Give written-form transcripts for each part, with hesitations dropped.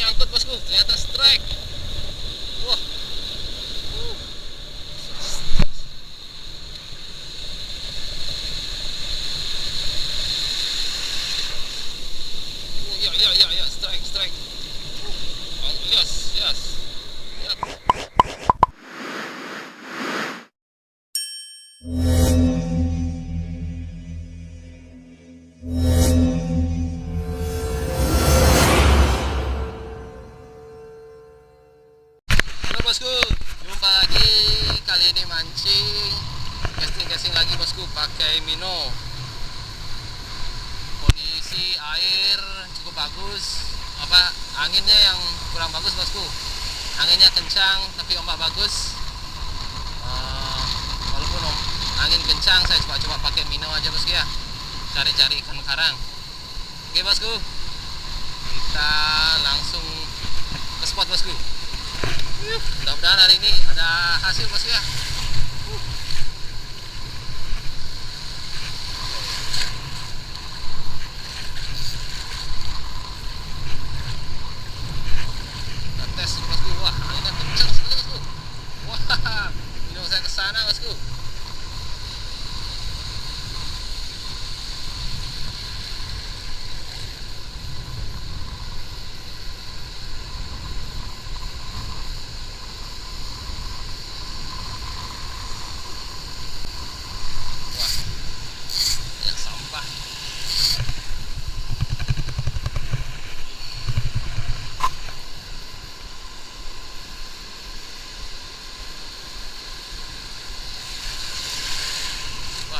nyangkut bosku, ternyata strike. Wah. Ya, strike, strike. Oh, yes, yes. Yep. Halo bosku, jumpa lagi. Kali ini mancing, casting lagi bosku, pakai Mino. Kondisi air cukup bagus, anginnya yang kurang bagus bosku. Anginnya kencang tapi ombak bagus. Walaupun angin kencang, saya coba pakai Mino aja bosku ya, cari-cari ikan karang. Oke bosku, kita langsung ke spot bosku. Mudah-mudahan hari ini ada hasil bosku ya. Kita tes bosku. Wah, anginnya kencang sekali bosku. Wah, Mino saya ke sana bosku.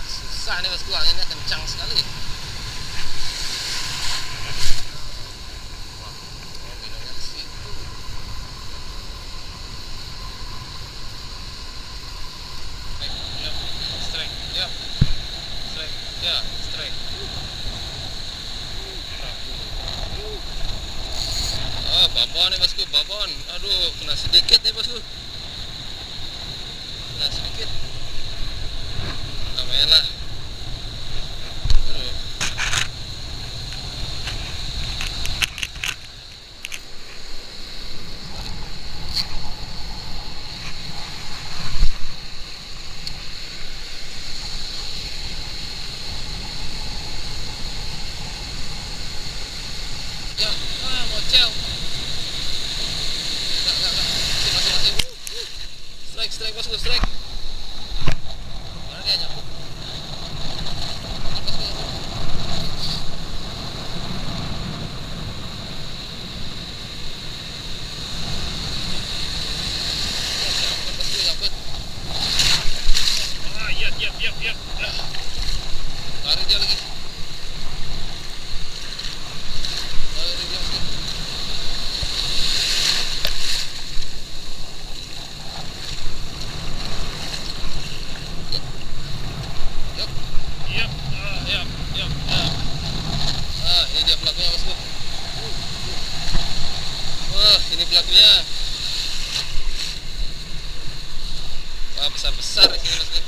Susah nih bosku, anginnya kencang sekali. Wah, Minonya di situ. Strike, ya, strike, ya, strike. Babon nih bosku, babon. Aduh, kena sedikit nih bosku. Kena sedikit. Lumayan lah. Mocel. Masih. Strike bosku, strike. Mana dia nyangkut? Yap. Lari dia lagi. Ini dia pelakunya bosku. Wah, ini pelakunya. Wah, besar di sini bosku.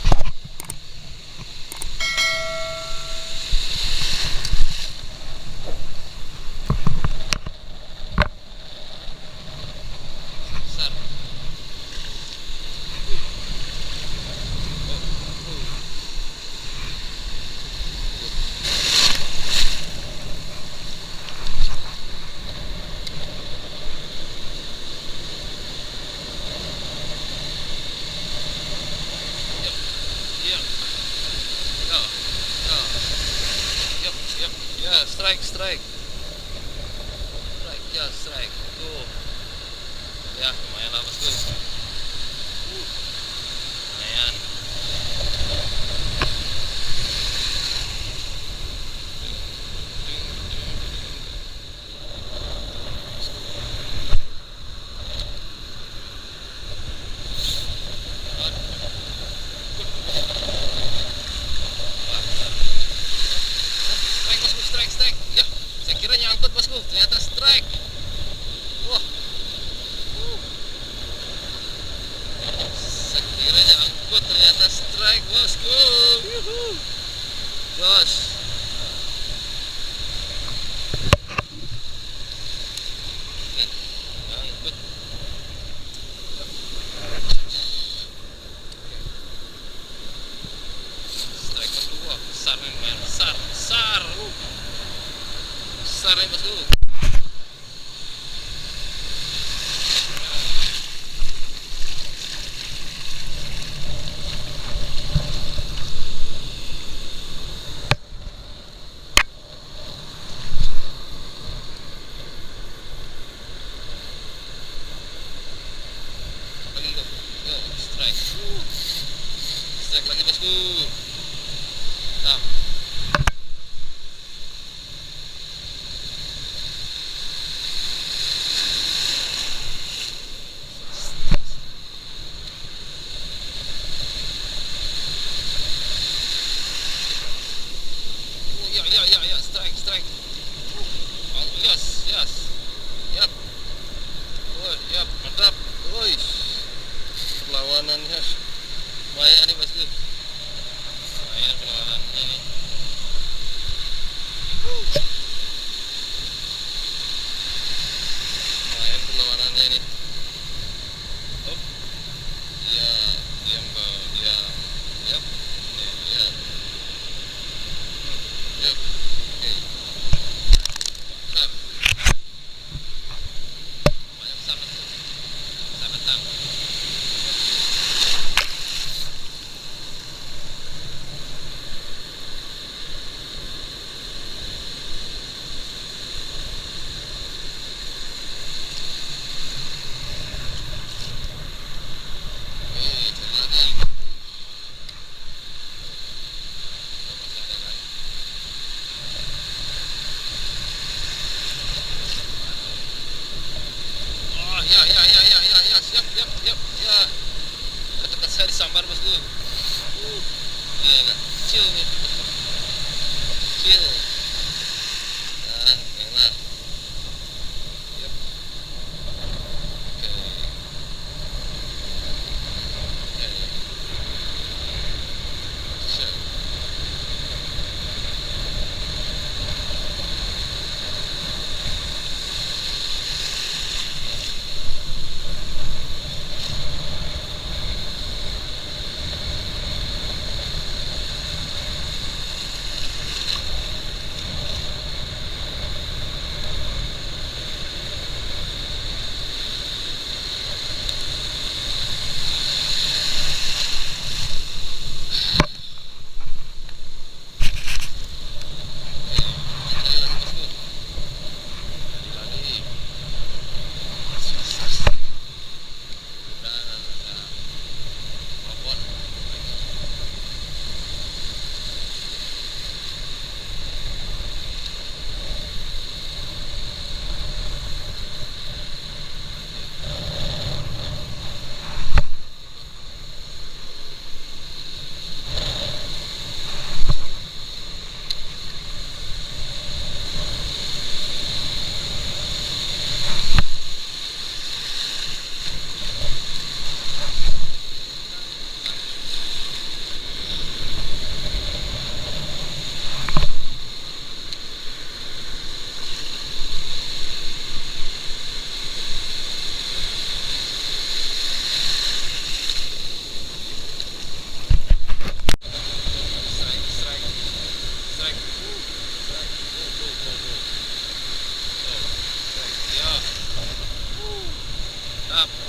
Ya, strike. Tuh. Ya, lumayan lah bosku. Lumayan. Strike. Ya, saya kira nyangkut bosku, ternyata strike. Wah. Wah, dekat saya disambar bosku. Iya agak kecil nih bosku. Kecil. Nah, enak. Yep. Oke. Oke. Siap. Up.